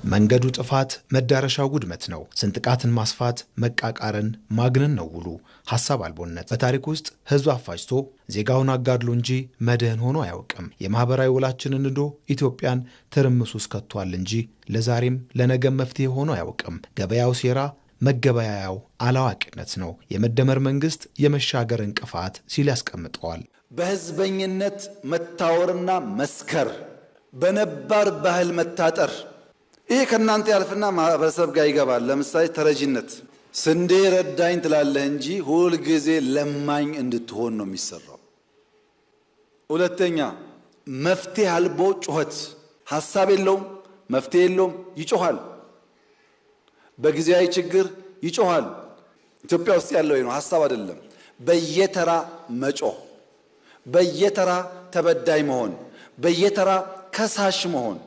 መንገዱ ጥፋት መዳረሻው ጉድመት ነው። ስንጥቃትን ማስፋት መቃቃርን ማግነን ነው ውሉ። ሐሳብ አልቦነት በታሪክ ውስጥ ህዝብ አፋጅቶ ዜጋውን አጋድሎ እንጂ መድህን ሆኖ አያውቅም። የማህበራዊ ውላችንን ንዶ ኢትዮጵያን ትርምስ ውስጥ ከቷል እንጂ ለዛሬም ለነገም መፍትሄ ሆኖ አያውቅም። ገበያው ሴራ መገበያያው አላዋቂነት ነው። የመደመር መንግስት የመሻገር እንቅፋት ሲል ያስቀምጠዋል። በህዝበኝነት መታወርና መስከር፣ በነባር ባህል መታጠር፣ ይሄ ከናንተ ያልፍና ማህበረሰብ ጋር ይገባል። ለምሳሌ ተረጂነት፣ ስንዴ ረዳኝ ትላለህ እንጂ ሁል ጊዜ ለማኝ እንድትሆን ነው የሚሰራው። ሁለተኛ መፍትሄ አልቦ ጩኸት፣ ሐሳብ የለውም፣ መፍትሄ የለውም፣ ይጮሃል። በጊዜያዊ ችግር ይጮሃል። ኢትዮጵያ ውስጥ ያለው ነው፣ ሐሳብ አይደለም። በየተራ መጮህ፣ በየተራ ተበዳይ መሆን፣ በየተራ ከሳሽ መሆን፣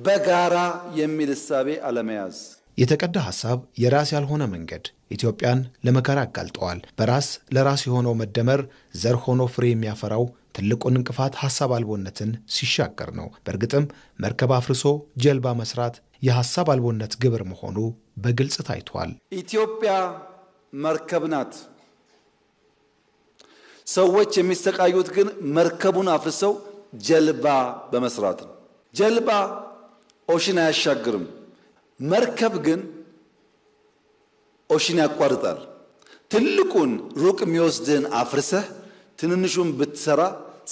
በጋራ የሚል እሳቤ አለመያዝ። የተቀዳ ሐሳብ የራስ ያልሆነ መንገድ ኢትዮጵያን ለመከራ አጋልጠዋል። በራስ ለራስ የሆነው መደመር ዘር ሆኖ ፍሬ የሚያፈራው ትልቁን እንቅፋት ሐሳብ አልቦነትን ሲሻገር ነው። በእርግጥም መርከብ አፍርሶ ጀልባ መስራት የሐሳብ አልቦነት ግብር መሆኑ በግልጽ ታይቷል። ኢትዮጵያ መርከብ ናት። ሰዎች የሚሰቃዩት ግን መርከቡን አፍርሰው ጀልባ በመስራት ነው። ጀልባ ኦሽን አያሻግርም። መርከብ ግን ኦሽን ያቋርጣል። ትልቁን ሩቅ የሚወስድህን አፍርሰህ ትንንሹን ብትሰራ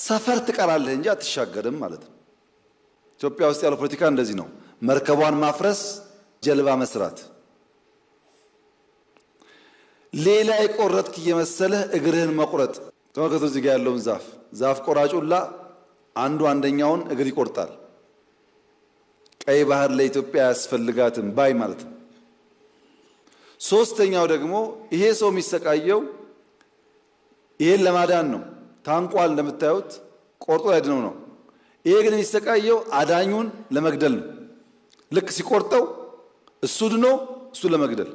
ሰፈር ትቀራለህ እንጂ አትሻገርም ማለት ነው። ኢትዮጵያ ውስጥ ያለው ፖለቲካ እንደዚህ ነው። መርከቧን ማፍረስ፣ ጀልባ መስራት። ሌላ የቆረጥክ እየመሰለህ እግርህን መቁረጥ። ተመልከቱ እዚህ ጋር ያለውን ዛፍ ቆራጩላ አንደኛውን እግር ይቆርጣል። ቀይ ባህር ለኢትዮጵያ ያስፈልጋትም ባይ ማለት ነው። ሶስተኛው ደግሞ ይሄ ሰው የሚሰቃየው ይሄን ለማዳን ነው። ታንቋል፣ እንደምታዩት ቆርጦ ያድነው ነው። ይሄ ግን የሚሰቃየው አዳኙን ለመግደል ነው። ልክ ሲቆርጠው እሱ ድኖ እሱ ለመግደል።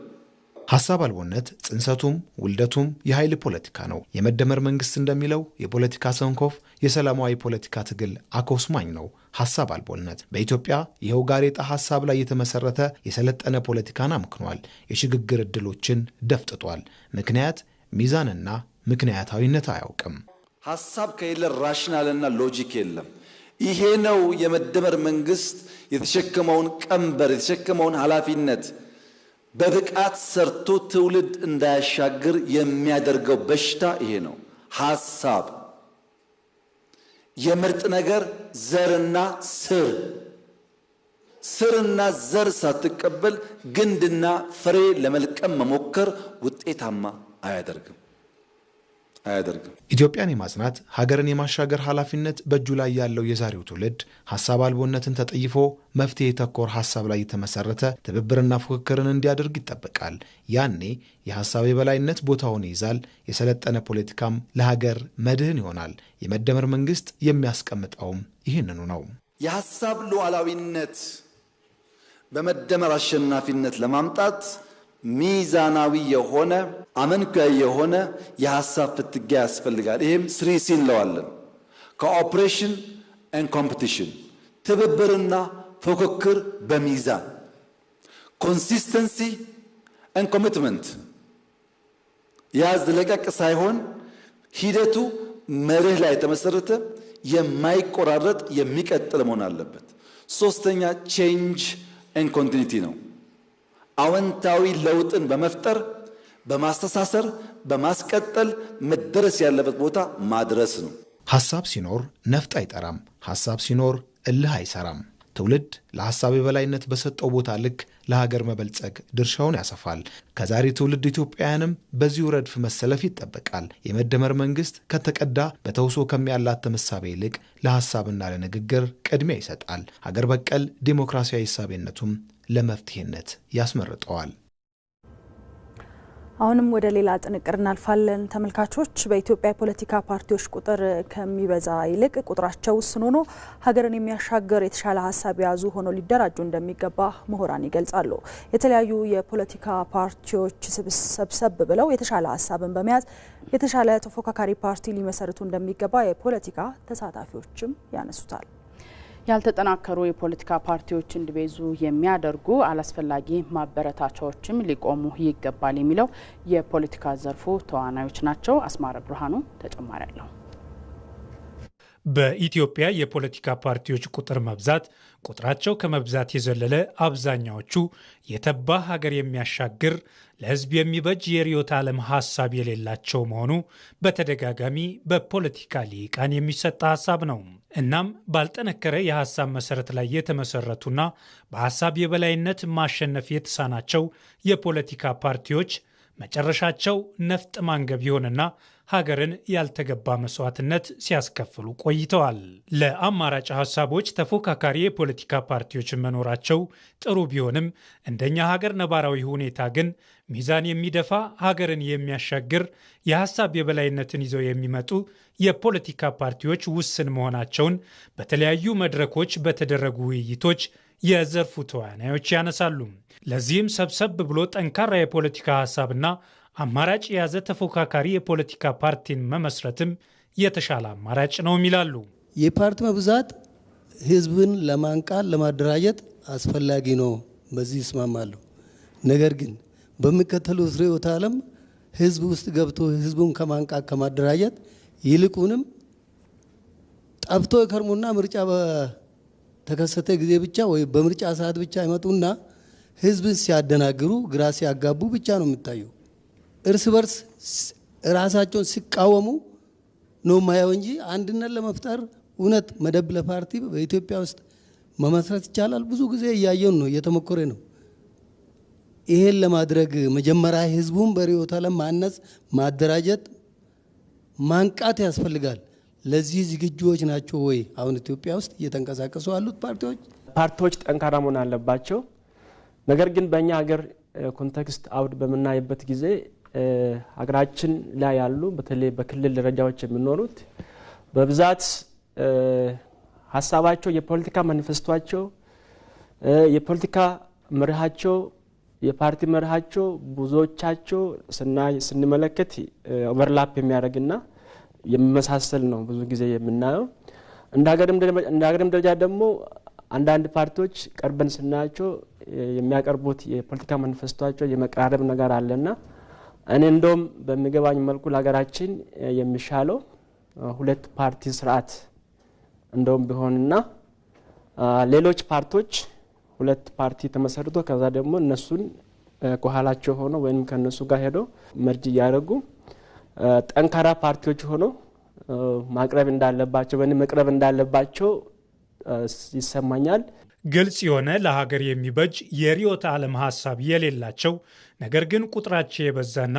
ሐሳብ አልቦነት ጽንሰቱም ውልደቱም የኃይል ፖለቲካ ነው። የመደመር መንግስት እንደሚለው የፖለቲካ ሰንኮፍ የሰላማዊ ፖለቲካ ትግል አኮስማኝ ነው። ሐሳብ አልቦነት በኢትዮጵያ ይኸው ጋሬጣ ሐሳብ ላይ የተመሰረተ የሰለጠነ ፖለቲካን አምክኗል። የሽግግር ዕድሎችን ደፍጥጧል። ምክንያት ሚዛንና ምክንያታዊነት አያውቅም። ሐሳብ ከሌለ ራሽናልና ሎጂክ የለም። ይሄ ነው የመደመር መንግስት የተሸከመውን ቀንበር የተሸከመውን ኃላፊነት በብቃት ሰርቶ ትውልድ እንዳያሻግር የሚያደርገው በሽታ ይሄ ነው። ሐሳብ የምርጥ ነገር ዘርና ስርና ዘር ሳትቀበል ግንድና ፍሬ ለመልቀም መሞከር ውጤታማ አያደርግም። ኢትዮጵያን የማጽናት ሀገርን የማሻገር ኃላፊነት በእጁ ላይ ያለው የዛሬው ትውልድ ሐሳብ አልቦነትን ተጠይፎ መፍትሄ ተኮር ሐሳብ ላይ የተመሰረተ ትብብርና ፉክክርን እንዲያደርግ ይጠበቃል። ያኔ የሐሳብ የበላይነት ቦታውን ይይዛል። የሰለጠነ ፖለቲካም ለሀገር መድህን ይሆናል። የመደመር መንግስት የሚያስቀምጠውም ይህንኑ ነው። የሐሳብ ሉዓላዊነት በመደመር አሸናፊነት ለማምጣት ሚዛናዊ የሆነ አመንካይ የሆነ የሐሳብ ፍትጊያ ያስፈልጋል። ይሄም 3C እንለዋለን። ኮኦፕሬሽን ኤንድ ኮምፒቲሽን፣ ትብብርና ፉክክር በሚዛን፣ ኮንሲስተንሲ ኤንድ ኮሚትመንት፣ ያዝ ለቀቅ ሳይሆን ሂደቱ መርህ ላይ የተመሰረተ የማይቆራረጥ የሚቀጥል መሆን አለበት። ሶስተኛ ቼንጅ ኤንድ ኮንቲኒቲ ነው። አወንታዊ ለውጥን በመፍጠር በማስተሳሰር በማስቀጠል መደረስ ያለበት ቦታ ማድረስ ነው። ሐሳብ ሲኖር ነፍጥ አይጠራም። ሐሳብ ሲኖር እልህ አይሰራም። ትውልድ ለሐሳብ የበላይነት በሰጠው ቦታ ልክ ለሀገር መበልጸግ ድርሻውን ያሰፋል። ከዛሬ ትውልድ ኢትዮጵያውያንም በዚሁ ረድፍ መሰለፍ ይጠበቃል። የመደመር መንግስት ከተቀዳ በተውሶ ከሚያላትም እሳቤ ይልቅ ለሐሳብና ለንግግር ቅድሚያ ይሰጣል። ሀገር በቀል ዲሞክራሲያዊ እሳቤነቱም ለመፍትሄነት ያስመርጠዋል። አሁንም ወደ ሌላ ጥንቅር እናልፋለን ተመልካቾች። በኢትዮጵያ የፖለቲካ ፓርቲዎች ቁጥር ከሚበዛ ይልቅ ቁጥራቸው ውስን ሆኖ ሀገርን የሚያሻገር የተሻለ ሀሳብ የያዙ ሆኖ ሊደራጁ እንደሚገባ ምሁራን ይገልጻሉ። የተለያዩ የፖለቲካ ፓርቲዎች ሰብሰብ ብለው የተሻለ ሀሳብን በመያዝ የተሻለ ተፎካካሪ ፓርቲ ሊመሰርቱ እንደሚገባ የፖለቲካ ተሳታፊዎችም ያነሱታል። ያልተጠናከሩ የፖለቲካ ፓርቲዎች እንዲበዙ የሚያደርጉ አላስፈላጊ ማበረታቻዎችም ሊቆሙ ይገባል የሚለው የፖለቲካ ዘርፉ ተዋናዮች ናቸው። አስማረ ብርሃኑ ተጨማሪ አለው። በኢትዮጵያ የፖለቲካ ፓርቲዎች ቁጥር መብዛት ቁጥራቸው ከመብዛት የዘለለ አብዛኛዎቹ የተባ ሀገር የሚያሻግር ለሕዝብ የሚበጅ የርዕዮተ ዓለም ሀሳብ የሌላቸው መሆኑ በተደጋጋሚ በፖለቲካ ሊቃን የሚሰጥ ሀሳብ ነው። እናም ባልጠነከረ የሀሳብ መሰረት ላይ የተመሰረቱና በሀሳብ የበላይነት ማሸነፍ የተሳናቸው የፖለቲካ ፓርቲዎች መጨረሻቸው ነፍጥ ማንገብ ይሆንና ሀገርን ያልተገባ መስዋዕትነት ሲያስከፍሉ ቆይተዋል። ለአማራጭ ሀሳቦች ተፎካካሪ የፖለቲካ ፓርቲዎች መኖራቸው ጥሩ ቢሆንም እንደኛ ሀገር ነባራዊ ሁኔታ ግን ሚዛን የሚደፋ ሀገርን የሚያሻግር የሀሳብ የበላይነትን ይዘው የሚመጡ የፖለቲካ ፓርቲዎች ውስን መሆናቸውን በተለያዩ መድረኮች በተደረጉ ውይይቶች የዘርፉ ተዋናዮች ያነሳሉ። ለዚህም ሰብሰብ ብሎ ጠንካራ የፖለቲካ ሀሳብና አማራጭ የያዘ ተፎካካሪ የፖለቲካ ፓርቲን መመስረትም የተሻለ አማራጭ ነው ይላሉ። የፓርቲ መብዛት ህዝብን ለማንቃት ለማደራጀት አስፈላጊ ነው፣ በዚህ ይስማማለሁ። ነገር ግን በሚከተሉት ርዕዮተ ዓለም ህዝብ ውስጥ ገብቶ ህዝቡን ከማንቃት ከማደራጀት ይልቁንም ጠፍቶ ይከርሙና ምርጫ በተከሰተ ጊዜ ብቻ ወይ በምርጫ ሰዓት ብቻ ይመጡና ህዝብን ሲያደናግሩ ግራ ሲያጋቡ ብቻ ነው የሚታየው። እርስ በርስ ራሳቸውን ሲቃወሙ ነው ማየው እንጂ አንድነት ለመፍጠር እውነት መደብለ ፓርቲ በኢትዮጵያ ውስጥ መመስረት ይቻላል። ብዙ ጊዜ እያየን ነው፣ እየተሞከረ ነው። ይሄን ለማድረግ መጀመሪያ ህዝቡን በርዕዮተ ዓለም ማነጽ፣ ማደራጀት፣ ማንቃት ያስፈልጋል። ለዚህ ዝግጁዎች ናቸው ወይ? አሁን ኢትዮጵያ ውስጥ እየተንቀሳቀሱ ያሉት ፓርቲዎች ጠንካራ መሆን አለባቸው። ነገር ግን በእኛ ሀገር ኮንቴክስት አውድ በምናይበት ጊዜ ሀገራችን ላይ ያሉ በተለይ በክልል ደረጃዎች የሚኖሩት በብዛት ሀሳባቸው የፖለቲካ ማኒፌስቶቸው የፖለቲካ መርሃቸው የፓርቲ መርሃቸው ብዙዎቻቸው ስንመለከት ኦቨርላፕ የሚያደርግና የሚመሳሰል ነው ብዙ ጊዜ የምናየው። እንደ ሀገርም ደረጃ ደግሞ አንዳንድ ፓርቲዎች ቀርበን ስናያቸው የሚያቀርቡት የፖለቲካ ማኒፌስቶቸው የመቀራረብ ነገር አለና እኔ እንደውም በሚገባኝ መልኩ ለሀገራችን የሚሻለው ሁለት ፓርቲ ስርዓት እንደውም ቢሆንና ሌሎች ፓርቲዎች ሁለት ፓርቲ ተመሰርቶ ከዛ ደግሞ እነሱን ከኋላቸው ሆኖ ወይም ከነሱ ጋር ሄዶ መርጅ ያደርጉ ጠንካራ ፓርቲዎች ሆኖ ማቅረብ እንዳለባቸው ወይም መቅረብ እንዳለባቸው ይሰማኛል። ግልጽ የሆነ ለሀገር የሚበጅ የርዕዮተ ዓለም ሀሳብ የሌላቸው ነገር ግን ቁጥራቸው የበዛና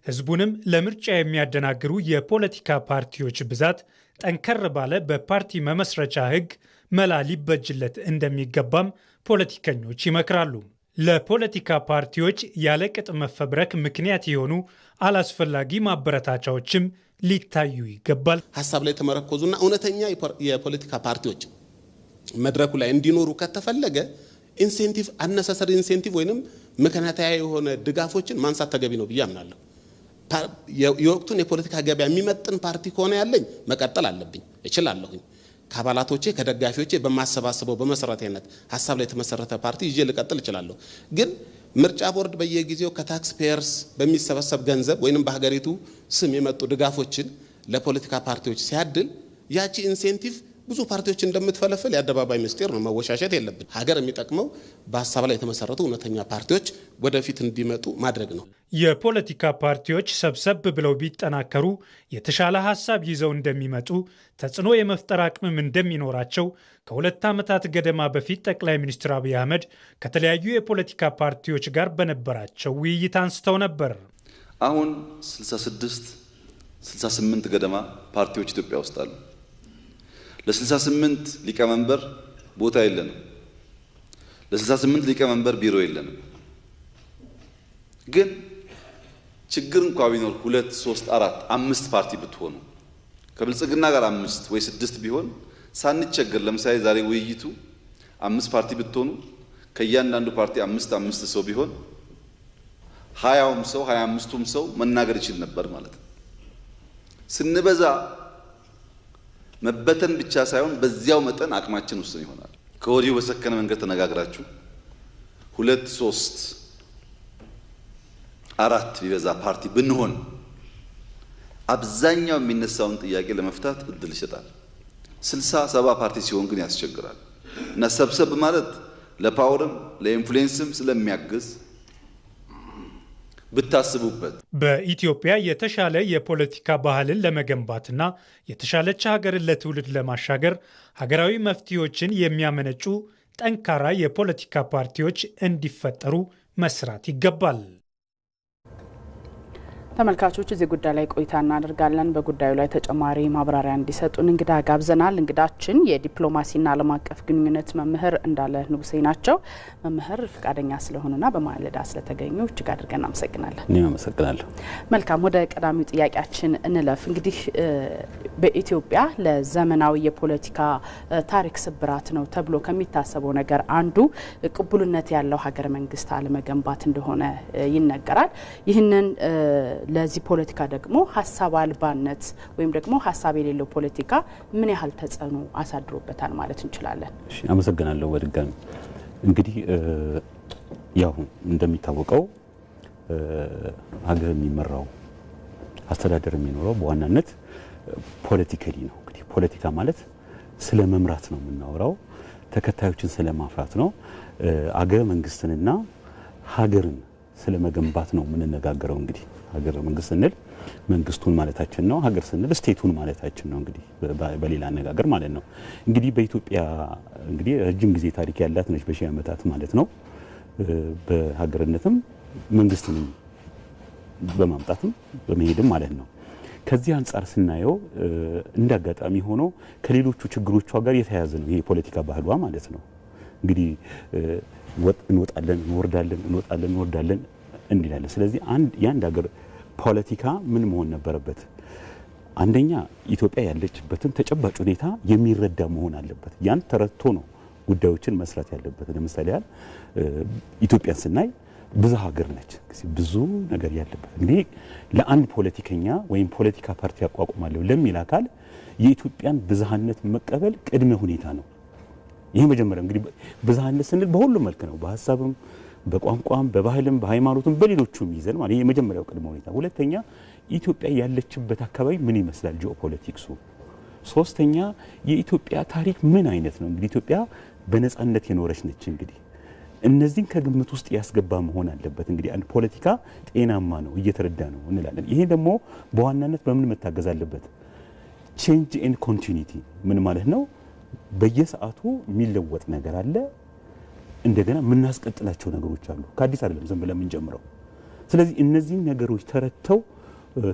ህዝቡንም ለምርጫ የሚያደናግሩ የፖለቲካ ፓርቲዎች ብዛት ጠንከር ባለ በፓርቲ መመስረቻ ህግ መላ ሊበጅለት እንደሚገባም ፖለቲከኞች ይመክራሉ። ለፖለቲካ ፓርቲዎች ያለ ቅጥ መፈብረክ ምክንያት የሆኑ አላስፈላጊ ማበረታቻዎችም ሊታዩ ይገባል። ሀሳብ ላይ ተመረኮዙና እውነተኛ የፖለቲካ ፓርቲዎች መድረኩ ላይ እንዲኖሩ ከተፈለገ ኢንሴንቲቭ አነሳሰሪ ኢንሴንቲቭ ወይንም ምክንያታዊ የሆነ ድጋፎችን ማንሳት ተገቢ ነው ብዬ አምናለሁ። የወቅቱን የፖለቲካ ገበያ የሚመጥን ፓርቲ ከሆነ ያለኝ መቀጠል አለብኝ እችላለሁኝ። ከአባላቶቼ ከደጋፊዎቼ በማሰባሰበው በመሰረታዊነት ሀሳብ ላይ የተመሰረተ ፓርቲ ይዤ ልቀጥል እችላለሁ። ግን ምርጫ ቦርድ በየጊዜው ከታክስ ፔየርስ በሚሰበሰብ ገንዘብ ወይንም በሀገሪቱ ስም የመጡ ድጋፎችን ለፖለቲካ ፓርቲዎች ሲያድል ያቺ ኢንሴንቲቭ ብዙ ፓርቲዎች እንደምትፈለፈል የአደባባይ ምስጢር ነው። መወሻሸት የለብን። ሀገር የሚጠቅመው በሀሳብ ላይ የተመሰረቱ እውነተኛ ፓርቲዎች ወደፊት እንዲመጡ ማድረግ ነው። የፖለቲካ ፓርቲዎች ሰብሰብ ብለው ቢጠናከሩ የተሻለ ሀሳብ ይዘው እንደሚመጡ ተጽዕኖ የመፍጠር አቅምም እንደሚኖራቸው ከ2 ዓመታት ገደማ በፊት ጠቅላይ ሚኒስትር አብይ አህመድ ከተለያዩ የፖለቲካ ፓርቲዎች ጋር በነበራቸው ውይይት አንስተው ነበር። አሁን 68 ገደማ ፓርቲዎች ኢትዮጵያ ውስጥ አሉ። ለ68 ሊቀመንበር ቦታ የለንም። ለ68 ሊቀመንበር ቢሮ የለንም። ግን ችግር እንኳን ቢኖር 2 3 4 5 ፓርቲ ብትሆኑ ከብልጽግና ጋር 5 ወይ 6 ቢሆን ሳንቸገር ለምሳሌ ዛሬ ውይይቱ 5 ፓርቲ ብትሆኑ ከእያንዳንዱ ፓርቲ 5 ሰው ቢሆን 20ም ሰው 25ቱም ሰው መናገር ይችል ነበር ማለት ነው። ስንበዛ መበተን ብቻ ሳይሆን በዚያው መጠን አቅማችን ውስን ይሆናል። ከወዲሁ በሰከነ መንገድ ተነጋግራችሁ 2 3 4 ቢበዛ ፓርቲ ብንሆን አብዛኛው የሚነሳውን ጥያቄ ለመፍታት እድል ይሰጣል። 60 70 ፓርቲ ሲሆን ግን ያስቸግራል እና ሰብሰብ ማለት ለፓወርም ለኢንፍሉዌንስም ስለሚያግዝ ብታስቡበት። በኢትዮጵያ የተሻለ የፖለቲካ ባህልን ለመገንባትና የተሻለች ሀገርን ለትውልድ ለማሻገር ሀገራዊ መፍትሄዎችን የሚያመነጩ ጠንካራ የፖለቲካ ፓርቲዎች እንዲፈጠሩ መስራት ይገባል። ተመልካቾች እዚህ ጉዳይ ላይ ቆይታ እናደርጋለን። በጉዳዩ ላይ ተጨማሪ ማብራሪያ እንዲሰጡን እንግዳ ጋብዘናል። እንግዳችን የዲፕሎማሲና ዓለም አቀፍ ግንኙነት መምህር እንዳለ ንጉሴ ናቸው። መምህር ፍቃደኛ ስለሆኑና በማለዳ ስለተገኙ እጅግ አድርገን እናመሰግናለን። እኔም አመሰግናለሁ። መልካም፣ ወደ ቀዳሚው ጥያቄያችን እንለፍ። እንግዲህ በኢትዮጵያ ለዘመናዊ የፖለቲካ ታሪክ ስብራት ነው ተብሎ ከሚታሰበው ነገር አንዱ ቅቡልነት ያለው ሀገረ መንግስት አለመገንባት እንደሆነ ይነገራል። ይህንን ለዚህ ፖለቲካ ደግሞ ሀሳብ አልባነት ወይም ደግሞ ሀሳብ የሌለው ፖለቲካ ምን ያህል ተጽዕኖ አሳድሮበታል ማለት እንችላለን? እሺ፣ አመሰግናለሁ። ወድጋሚ እንግዲህ ያው እንደሚታወቀው ሀገር የሚመራው አስተዳደር የሚኖረው በዋናነት ፖለቲካሊ ነው። እንግዲህ ፖለቲካ ማለት ስለ መምራት ነው የምናወራው፣ ተከታዮችን ስለ ማፍራት ነው። ሀገረ መንግስትንና ሀገርን ስለ መገንባት ነው የምንነጋገረው። እንግዲህ ሀገረ መንግስት ስንል መንግስቱን ማለታችን ነው፣ ሀገር ስንል ስቴቱን ማለታችን ነው። እንግዲህ በሌላ አነጋገር ማለት ነው። እንግዲህ በኢትዮጵያ እንግዲህ ረጅም ጊዜ ታሪክ ያላት ነች፣ በሺህ ዓመታት ማለት ነው። በሀገርነትም መንግስትን በማምጣትም በመሄድም ማለት ነው። ከዚህ አንጻር ስናየው እንዳጋጣሚ ሆኖ ከሌሎቹ ችግሮቿ ጋር የተያያዘ ነው ይሄ ፖለቲካ ባህሏ ማለት ነው። እንግዲህ እንወጣለን እንወርዳለን እንወጣለን እንወርዳለን እንዲላለን። ስለዚህ የአንድ ሀገር ፖለቲካ ምን መሆን ነበረበት? አንደኛ ኢትዮጵያ ያለችበትን ተጨባጭ ሁኔታ የሚረዳ መሆን አለበት። ያን ተረድቶ ነው ጉዳዮችን መስራት ያለበት። ለምሳሌ ያህል ኢትዮጵያን ስናይ ብዙ ሀገር ነች፣ ብዙ ነገር ያለበት። እንግዲህ ለአንድ ፖለቲከኛ ወይም ፖለቲካ ፓርቲ ያቋቁማለሁ ለሚል አካል የኢትዮጵያን ብዝሃነት መቀበል ቅድመ ሁኔታ ነው። ይሄ መጀመሪያ እንግዲህ ብዝሃነት ስንል በሁሉም መልክ ነው፣ በሀሳብም በቋንቋም በባህልም በሃይማኖትም በሌሎቹም ይዘን ማለት ይሄ መጀመሪያው ቅድመ ሁኔታ። ሁለተኛ ኢትዮጵያ ያለችበት አካባቢ ምን ይመስላል ጂኦፖለቲክሱ። ሶስተኛ የኢትዮጵያ ታሪክ ምን አይነት ነው። እንግዲህ ኢትዮጵያ በነጻነት የኖረች ነች። እንግዲህ እነዚህን ከግምት ውስጥ ያስገባ መሆን አለበት። እንግዲህ አንድ ፖለቲካ ጤናማ ነው እየተረዳ ነው እንላለን። ይሄ ደግሞ በዋናነት በምን መታገዝ አለበት? ቼንጅ ኤንድ ኮንቲኒቲ ምን ማለት ነው? በየሰዓቱ የሚለወጥ ነገር አለ። እንደገና የምናስቀጥላቸው ነገሮች አሉ። ከአዲስ አይደለም ዝም ብለን የምንጀምረው። ስለዚህ እነዚህን ነገሮች ተረድተው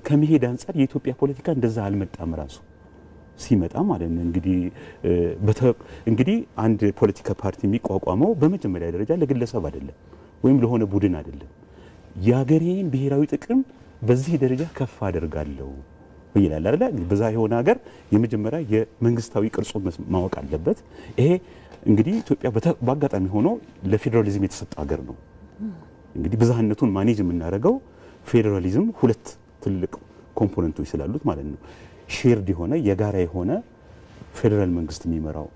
ከመሄድ አንጻር የኢትዮጵያ ፖለቲካ እንደዛ አልመጣም ራሱ ሲመጣ ማለት ነው። እንግዲህ አንድ ፖለቲካ ፓርቲ የሚቋቋመው በመጀመሪያ ደረጃ ለግለሰብ አይደለም ወይም ለሆነ ቡድን አይደለም። የሀገሬን ብሔራዊ ጥቅም በዚህ ደረጃ ከፍ አደርጋለሁ ይላል አይደል? በዛ የሆነ ሀገር የመጀመሪያ የመንግስታዊ ቅርጹ ማወቅ አለበት። ይሄ እንግዲህ ኢትዮጵያ በአጋጣሚ ሆኖ ለፌዴራሊዝም የተሰጠ ሀገር ነው። እንግዲህ ብዝሃነቱን ማኔጅ የምናደርገው ፌዴራሊዝም ሁለት ትልቅ ኮምፖነንቶች ስላሉት ማለት ነው። ሼርድ የሆነ የጋራ የሆነ ፌዴራል መንግስት የሚመራው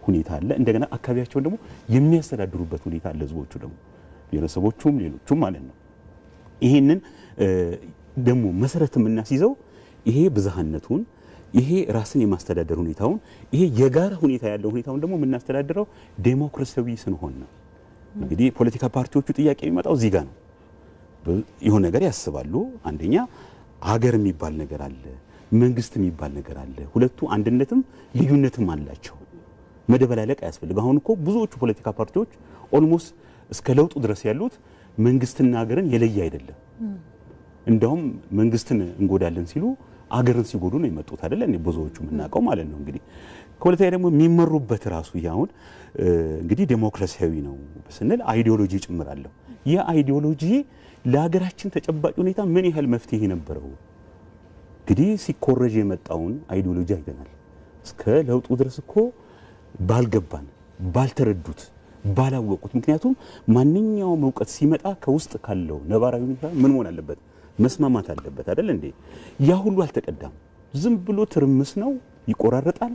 ሁኔታ አለ። እንደገና አካባቢያቸውን ደግሞ የሚያስተዳድሩበት ሁኔታ አለ። ህዝቦቹ ደግሞ ብሔረሰቦቹም ሌሎቹም ማለት ነው። ይሄንን ደግሞ መሰረት የምናስይዘው ይሄ ብዝሃነቱን ይሄ ራስን የማስተዳደር ሁኔታውን ይሄ የጋራ ሁኔታ ያለው ሁኔታውን ደግሞ የምናስተዳድረው ዴሞክራሲያዊ ስንሆን ነው። እንግዲህ ፖለቲካ ፓርቲዎቹ ጥያቄ የሚመጣው እዚህ ጋር ነው። ይሁን ነገር ያስባሉ። አንደኛ ሀገር የሚባል ነገር አለ፣ መንግስት የሚባል ነገር አለ። ሁለቱ አንድነትም ልዩነትም አላቸው። መደበላለቅ አያስፈልግም። አሁን እኮ ብዙዎቹ ፖለቲካ ፓርቲዎች ኦልሞስት እስከ ለውጡ ድረስ ያሉት መንግስትና ሀገርን የለየ አይደለም። እንደውም መንግስትን እንጎዳለን ሲሉ አገርን ሲጎዱ ነው የመጡት አይደል? እኔ ብዙዎቹ የምናውቀው ማለት ነው። እንግዲህ ከሁለተኛ ደግሞ የሚመሩበት ራሱ ያሁን እንግዲህ ዴሞክራሲያዊ ነው ስንል አይዲዮሎጂ ጭምራለሁ። ይህ አይዲዮሎጂ ለሀገራችን ተጨባጭ ሁኔታ ምን ያህል መፍትሄ ነበረው? እንግዲህ ሲኮረጅ የመጣውን አይዲዮሎጂ አይተናል። እስከ ለውጡ ድረስ እኮ ባልገባን፣ ባልተረዱት፣ ባላወቁት። ምክንያቱም ማንኛውም እውቀት ሲመጣ ከውስጥ ካለው ነባራዊ ሁኔታ ምን መሆን አለበት? መስማማት አለበት አይደል እንዴ? ያ ሁሉ አልተቀዳም። ዝም ብሎ ትርምስ ነው፣ ይቆራረጣል፣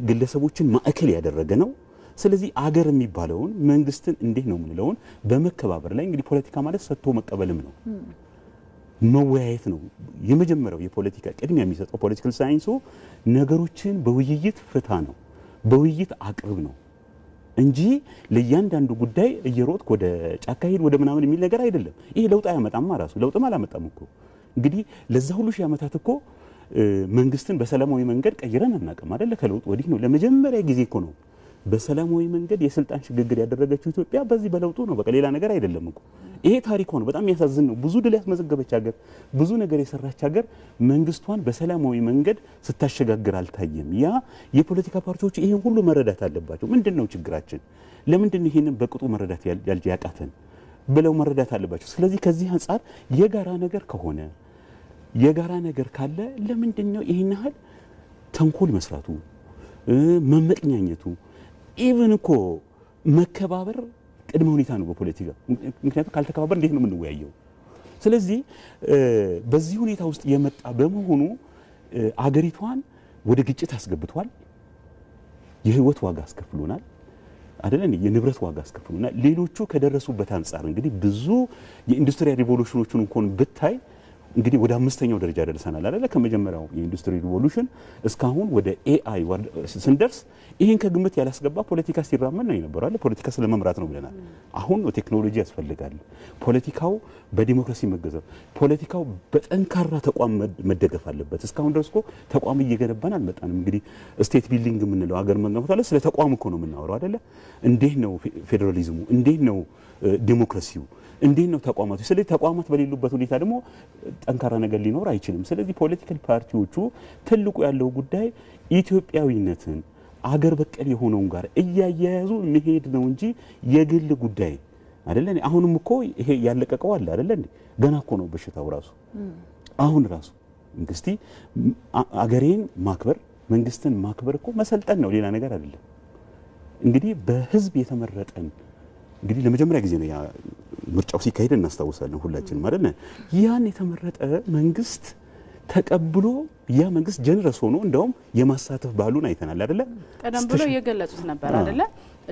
ግለሰቦችን ማዕከል ያደረገ ነው። ስለዚህ አገር የሚባለውን መንግስትን እንዴት ነው የምንለውን በመከባበር ላይ እንግዲህ ፖለቲካ ማለት ሰጥቶ መቀበልም ነው፣ መወያየት ነው። የመጀመሪያው የፖለቲካ ቅድሚያ የሚሰጠው ፖለቲካል ሳይንሱ ነገሮችን በውይይት ፍታ ነው፣ በውይይት አቅርብ ነው እንጂ ለእያንዳንዱ ጉዳይ እየሮጥክ ወደ ጫካ ሄድ ወደ ምናምን የሚል ነገር አይደለም። ይሄ ለውጥ አያመጣም። ራሱ ለውጥም አላመጣም እኮ። እንግዲህ ለዛ ሁሉ ሺህ ዓመታት እኮ መንግስትን በሰላማዊ መንገድ ቀይረን አናውቅም አይደለ? ከለውጥ ወዲህ ነው ለመጀመሪያ ጊዜ እኮ ነው በሰላማዊ መንገድ የስልጣን ሽግግር ያደረገችው ኢትዮጵያ በዚህ በለውጡ ነው። በቃ ሌላ ነገር አይደለም እኮ። ይሄ ታሪኳ ነው። በጣም የሚያሳዝን ነው። ብዙ ድል ያስመዘገበች ሀገር፣ ብዙ ነገር የሰራች ሀገር መንግስቷን በሰላማዊ መንገድ ስታሸጋግር አልታየም። ያ የፖለቲካ ፓርቲዎች ይሄን ሁሉ መረዳት አለባቸው። ምንድነው ችግራችን? ለምንድነው ይሄንን በቅጡ መረዳት ያቃተን ብለው መረዳት አለባቸው። ስለዚህ ከዚህ አንጻር የጋራ ነገር ከሆነ የጋራ ነገር ካለ ለምንድነው ይሄን ያህል ተንኮል መስራቱ፣ መመቅኛኘቱ? ኢቭን እኮ መከባበር ቅድመ ሁኔታ ነው በፖለቲካ። ምክንያቱም ካልተከባበር እንዴት ነው የምንወያየው? ስለዚህ በዚህ ሁኔታ ውስጥ የመጣ በመሆኑ አገሪቷን ወደ ግጭት አስገብቷል። የህይወት ዋጋ አስከፍሎናል አይደል? የንብረት ዋጋ አስከፍሎናል። ሌሎቹ ከደረሱበት አንጻር እንግዲህ ብዙ የኢንዱስትሪያል ሪቮሉሽኖችን እንኳን ብታይ እንግዲህ ወደ 5ኛው ደረጃ ደርሰናል አይደለ? ከመጀመሪያው የኢንዱስትሪ ሪቮሉሽን እስካሁን ወደ ኤአይ ስንደርስ ይሄን ከግምት ያላስገባ ፖለቲካ ሲራመድ ነው የነበረው አይደል? ፖለቲካ ስለመምራት ነው ብለናል። አሁን ነው ቴክኖሎጂ ያስፈልጋል። ፖለቲካው በዲሞክራሲ መገዘብ፣ ፖለቲካው በጠንካራ ተቋም መደገፍ አለበት። እስካሁን ድረስ እኮ ተቋም እየገነባን አልመጣንም። እንግዲህ ስቴት ቢልዲንግ የምንለው ሀገር መገንባት አለ። ስለ ተቋም እኮ ነው የምናወራው አይደለ? እንዴት ነው ፌዴራሊዝሙ? እንዴት ነው ዲሞክራሲው? እንዴት ነው ተቋማቱ? ስለዚህ ተቋማት በሌሉበት ሁኔታ ደግሞ ጠንካራ ነገር ሊኖር አይችልም። ስለዚህ ፖለቲካል ፓርቲዎቹ ትልቁ ያለው ጉዳይ ኢትዮጵያዊነትን አገር በቀል የሆነውን ጋር እያያያዙ መሄድ ነው እንጂ የግል ጉዳይ አይደለ። አሁንም እኮ ይሄ ያለቀቀው አለ አይደለ? ገና እኮ ነው በሽታው ራሱ። አሁን ራሱ እንግስቲ አገሬን ማክበር መንግስትን ማክበር እኮ መሰልጠን ነው፣ ሌላ ነገር አይደለም። እንግዲህ በህዝብ የተመረጠን እንግዲህ ለመጀመሪያ ጊዜ ነው ያ ምርጫው ሲካሄድ እናስታውሳለን ሁላችንም አይደል? ያን የተመረጠ መንግስት ተቀብሎ ያ መንግስት ጀነረስ ሆኖ እንደውም የማሳተፍ ባህሉን አይተናል አይደለ? ቀደም ብሎ የገለጹት ነበር አይደለ?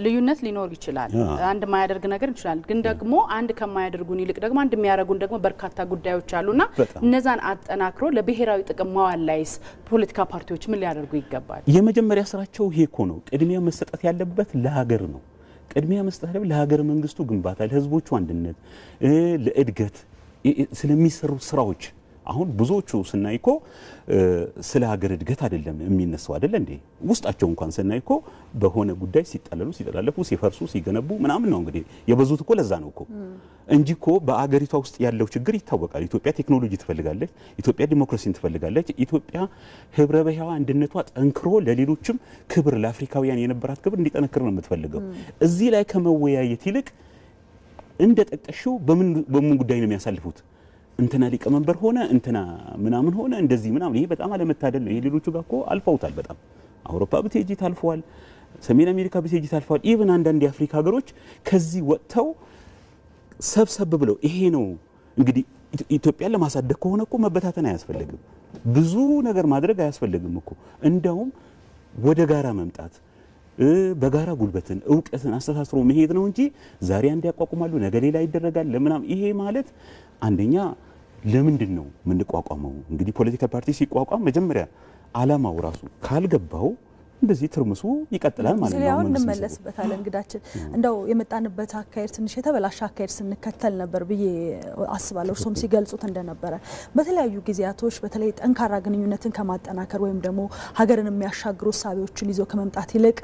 ልዩነት ሊኖር ይችላል፣ አንድ ማያደርግ ነገር ይችላል። ግን ደግሞ አንድ ከማያደርጉን ይልቅ ደግሞ አንድ የሚያደርጉን ደግሞ በርካታ ጉዳዮች አሉና እነዛን አጠናክሮ ለብሔራዊ ጥቅም ማዋል ላይስ ፖለቲካ ፓርቲዎች ምን ሊያደርጉ ይገባል? የመጀመሪያ ስራቸው ይሄ እኮ ነው። ቅድሚያ መሰጠት ያለበት ለሀገር ነው። ቅድሚያ መስጠት ያለበት ለሀገር መንግስቱ ግንባታ፣ ለህዝቦቹ አንድነት፣ ለእድገት ስለሚሰሩ ስራዎች። አሁን ብዙዎቹ ስናይኮ ስለ ሀገር እድገት አይደለም የሚነሳው አይደለ እንዴ? ውስጣቸው እንኳን ስናይኮ በሆነ ጉዳይ ሲጣለሉ፣ ሲተላለፉ፣ ሲፈርሱ፣ ሲገነቡ ምናምን ነው እንግዲህ የበዙት እኮ ለዛ ነው እኮ እንጂ እኮ በአገሪቷ ውስጥ ያለው ችግር ይታወቃል። ኢትዮጵያ ቴክኖሎጂ ትፈልጋለች፣ ኢትዮጵያ ዲሞክራሲን ትፈልጋለች፣ ኢትዮጵያ ህብረ ብሔራዊ አንድነቷ ጠንክሮ ለሌሎችም ክብር፣ ለአፍሪካውያን የነበራት ክብር እንዲጠነክር ነው የምትፈልገው። እዚህ ላይ ከመወያየት ይልቅ እንደጠቀሽው በምን ጉዳይ ነው የሚያሳልፉት? እንትና ሊቀመንበር ሆነ እንትና ምናምን ሆነ እንደዚህ ምናምን። ይሄ በጣም አለመታደል ነው። ይሄ ሌሎቹ ጋር እኮ አልፈውታል። በጣም አውሮፓ ብትሄጂ ታልፈዋል፣ ሰሜን አሜሪካ ብትሄጂ ታልፈዋል። ኢቭን አንዳንድ የአፍሪካ ሀገሮች ከዚህ ወጥተው ሰብሰብ ብለው ይሄ ነው እንግዲህ ኢትዮጵያን ለማሳደግ ከሆነ እኮ መበታተን አያስፈልግም፣ ብዙ ነገር ማድረግ አያስፈልግም እኮ። እንደውም ወደ ጋራ መምጣት፣ በጋራ ጉልበትን እውቀትን አስተሳስሮ መሄድ ነው እንጂ ዛሬ አንድ ያቋቁማሉ ነገ ሌላ ይደረጋል ለምናም። ይሄ ማለት አንደኛ ለምንድን ነው የምንቋቋመው? እንግዲህ ፖለቲካል ፓርቲ ሲቋቋም መጀመሪያ አላማው ራሱ ካልገባው እንደዚህ ትርምሱ ይቀጥላል ማለት ነው። አሁን እንመለስበታለን። እንግዳችን እንደው የመጣንበት አካሄድ ትንሽ የተበላሸ አካሄድ ስንከተል ነበር ብዬ አስባለሁ። እርሶም ሲገልጹት እንደነበረ በተለያዩ ጊዜያቶች በተለይ ጠንካራ ግንኙነትን ከማጠናከር ወይም ደግሞ ሀገርን የሚያሻግሩ እሳቤዎችን ይዞ ከመምጣት ይልቅ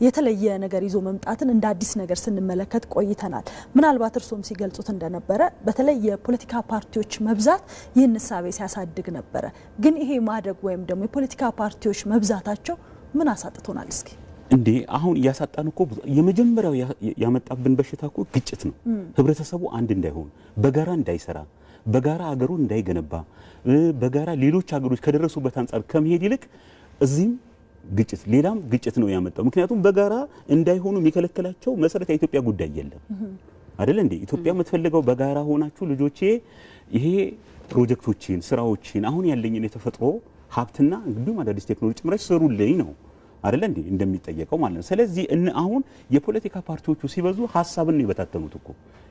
የተለየ ነገር ይዞ መምጣትን እንደ አዲስ ነገር ስንመለከት ቆይተናል። ምናልባት እርሶም ሲገልጹት እንደነበረ በተለይ የፖለቲካ ፓርቲዎች መብዛት ይህን እሳቤ ሲያሳድግ ነበረ። ግን ይሄ ማደግ ወይም ደግሞ የፖለቲካ ፓርቲዎች መብዛታቸው ምን አሳጥቶናል? እስኪ እንዴ አሁን ያሳጣን እኮ የመጀመሪያው ያመጣብን በሽታ እኮ ግጭት ነው። ህብረተሰቡ አንድ እንዳይሆን፣ በጋራ እንዳይሰራ፣ በጋራ ሀገሩን እንዳይገነባ፣ በጋራ ሌሎች ሀገሮች ከደረሱበት አንጻር ከመሄድ ይልቅ እዚህም ግጭት ሌላም ግጭት ነው ያመጣው። ምክንያቱም በጋራ እንዳይሆኑ የሚከለክላቸው መሰረታዊ የኢትዮጵያ ጉዳይ የለም አይደል እንዴ? ኢትዮጵያ የምትፈልገው በጋራ ሆናችሁ ልጆቼ ይሄ ፕሮጀክቶችን፣ ስራዎችን አሁን ያለኝን የተፈጥሮ ሀብትና እንግዲህ አዳዲስ ቴክኖሎጂ ጭምረሽ ስሩልኝ ነው አይደለ እንዴ እንደሚጠየቀው ማለት ነው። ስለዚህ አሁን የፖለቲካ ፓርቲዎቹ ሲበዙ ሀሳብን ነው የበታተኑት እኮ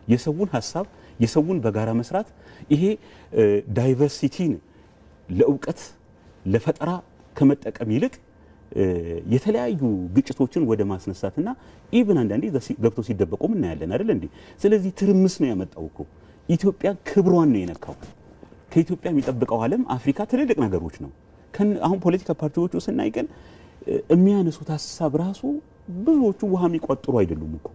የሰውን ሀሳብ የሰውን በጋራ መስራት ይሄ ዳይቨርሲቲን ለእውቀት ለፈጠራ ከመጠቀም ይልቅ የተለያዩ ግጭቶችን ወደ ማስነሳትና ኢቭን አንዳንዴ ገብቶ ሲደበቁ ምን ያለን አይደል እንዴ። ስለዚህ ትርምስ ነው ያመጣው እኮ ኢትዮጵያ ክብሯን ነው የነካው። ከኢትዮጵያ የሚጠብቀው ዓለም አፍሪካ ትልልቅ ነገሮች ነው። አሁን ፖለቲካ ፓርቲዎቹ ስናይ ግን የሚያነሱት ሀሳብ ራሱ ብዙዎቹ ውሃ የሚቋጥሩ አይደሉም እኮ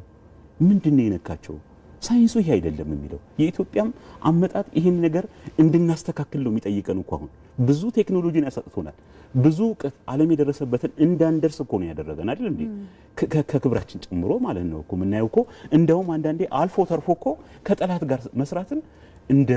ምንድነው የነካቸው? ሳይንሱ ይሄ አይደለም የሚለው የኢትዮጵያም አመጣጥ ይሄን ነገር እንድናስተካክል ነው የሚጠይቀን እኮ። አሁን ብዙ ቴክኖሎጂን ያሳጥቶናል። ብዙ ዓለም የደረሰበትን እንዳንደርስ እኮ ነው ያደረገን አይደል እንዴ? ከክብራችን ጨምሮ ማለት ነው እኮ የምናየው እኮ። እንደውም አንዳንዴ አልፎ ተርፎ እኮ ከጠላት ጋር መስራትን እንደ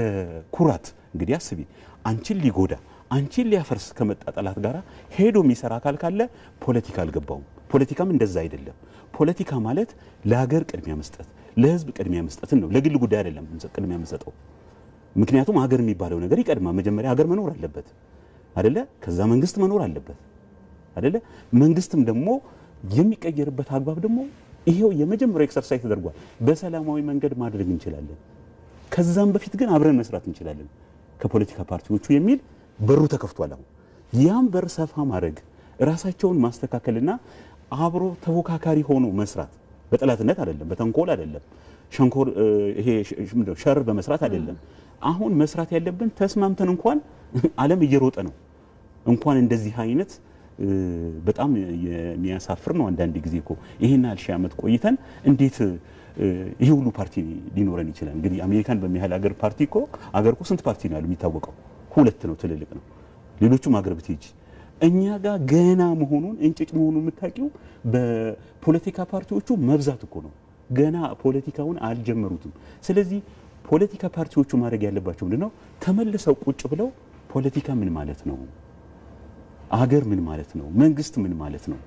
ኩራት እንግዲህ አስቢ። አንቺን ሊጎዳ አንቺን ሊያፈርስ ከመጣ ጠላት ጋር ሄዶ የሚሰራ አካል ካለ ፖለቲካ አልገባውም። ፖለቲካም እንደዛ አይደለም። ፖለቲካ ማለት ለሀገር ቅድሚያ መስጠት ለህዝብ ቅድሚያ መስጠትን ነው። ለግል ጉዳይ አይደለም ቅድሚያ መስጠው። ምክንያቱም ሀገር የሚባለው ነገር ይቀድማ። መጀመሪያ ሀገር መኖር አለበት አይደለ? ከዛ መንግስት መኖር አለበት አይደለ? መንግስትም ደግሞ የሚቀየርበት አግባብ ደግሞ ይሄው የመጀመሪያው ኤክሰርሳይዝ ተደርጓል። በሰላማዊ መንገድ ማድረግ እንችላለን። ከዛም በፊት ግን አብረን መስራት እንችላለን ከፖለቲካ ፓርቲዎቹ የሚል በሩ ተከፍቷል። አሁን ያም በር ሰፋ ማድረግ ራሳቸውን ማስተካከልና አብሮ ተወካካሪ ሆኖ መስራት በጠላትነት አይደለም፣ በተንኮል አይደለም፣ ሸንኮር ይሄ ሸር በመስራት አይደለም። አሁን መስራት ያለብን ተስማምተን እንኳን ዓለም እየሮጠ ነው እንኳን እንደዚህ አይነት በጣም የሚያሳፍር ነው። አንዳንድ ጊዜ እኮ ይሄን አልሽ ዓመት ቆይተን እንዴት ይሄ ሁሉ ፓርቲ ሊኖረን ይችላል? እንግዲህ አሜሪካን በሚያህል ሀገር ፓርቲ እኮ ሀገር እኮ ስንት ፓርቲ ነው ያለው የሚታወቀው? 2 ነው፣ ትልልቅ ነው። ሌሎቹም ሀገር ብትሄጂ እኛ ጋር ገና መሆኑን እንጭጭ መሆኑን የምታውቂው በፖለቲካ ፓርቲዎቹ መብዛት እኮ ነው። ገና ፖለቲካውን አልጀመሩትም። ስለዚህ ፖለቲካ ፓርቲዎቹ ማድረግ ያለባቸው ምንድነው? ተመልሰው ቁጭ ብለው ፖለቲካ ምን ማለት ነው? አገር ምን ማለት ነው? መንግስት ምን ማለት ነው?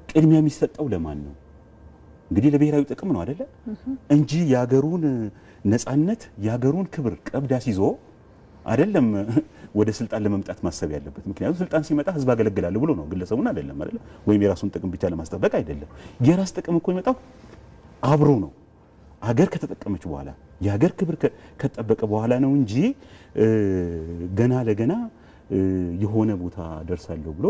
ቅድሚያ የሚሰጠው ለማን ነው? እንግዲህ ለብሔራዊ ጥቅም ነው አይደለ? እንጂ ያገሩን ነፃነት ያገሩን ክብር ቀብዳ ሲዞ አይደለም ወደ ስልጣን ለመምጣት ማሰብ ያለበት። ምክንያቱም ስልጣን ሲመጣ ህዝብ አገለግላለሁ ብሎ ነው፣ ግለሰቡን አይደለም አይደለ? ወይም የራሱን ጥቅም ብቻ ለማስጠበቅ አይደለም። የራስ ጥቅም እኮ የሚመጣው አብሮ ነው። ሀገር ከተጠቀመች በኋላ የሀገር ክብር ከተጠበቀ በኋላ ነው እንጂ ገና ለገና የሆነ ቦታ ደርሳለሁ ብሎ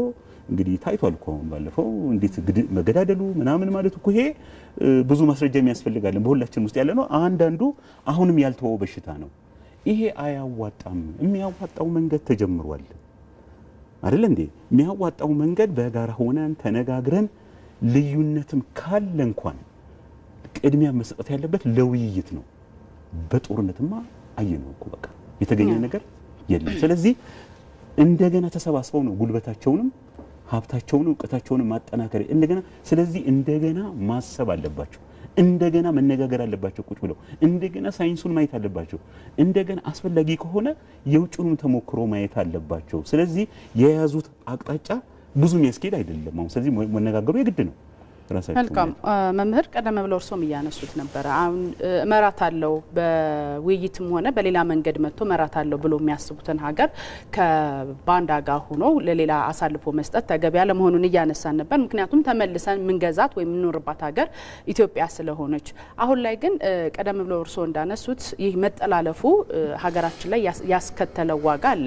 እንግዲህ ታይቷል እኮ ባለፈው እንዴት መገዳደሉ ምናምን ማለት እኮ ይሄ ብዙ ማስረጃ የሚያስፈልጋለን በሁላችን ውስጥ ያለ ነው። አንዳንዱ አሁንም ያልተወው በሽታ ነው። ይሄ አያዋጣም። የሚያዋጣው መንገድ ተጀምሯል አይደል እንዴ? የሚያዋጣው መንገድ በጋራ ሆነን ተነጋግረን ልዩነትም ካለ እንኳን ቅድሚያ መስጠት ያለበት ለውይይት ነው። በጦርነትማ አየነው እኮ በቃ የተገኘ ነገር የለም። ስለዚህ እንደገና ተሰባስበው ነው ጉልበታቸውንም ሀብታቸውንም እውቀታቸውንም ማጠናከር እንደገና። ስለዚህ እንደገና ማሰብ አለባቸው። እንደገና መነጋገር አለባቸው ቁጭ ብለው። እንደገና ሳይንሱን ማየት አለባቸው። እንደገና አስፈላጊ ከሆነ የውጭኑን ተሞክሮ ማየት አለባቸው። ስለዚህ የያዙት አቅጣጫ ብዙ የሚያስኬድ አይደለም አሁን። ስለዚህ መነጋገሩ የግድ ነው። መልካም መምህር፣ ቀደም ብለው እርሶም እያነሱት ነበር። አሁን መራት አለው በውይይትም ሆነ በሌላ መንገድ መጥቶ መራት አለው ብሎ የሚያስቡትን ሀገር ከባንዳ ጋር ሆኖ ለሌላ አሳልፎ መስጠት ተገቢ ያለመሆኑን እያነሳን ነበር። ምክንያቱም ተመልሰን ምንገዛት ወይም ምንኖርባት ሀገር ኢትዮጵያ ስለሆነች። አሁን ላይ ግን ቀደም ብለው እርሶ እንዳነሱት ይህ መጠላለፉ ሀገራችን ላይ ያስከተለው ዋጋ አለ።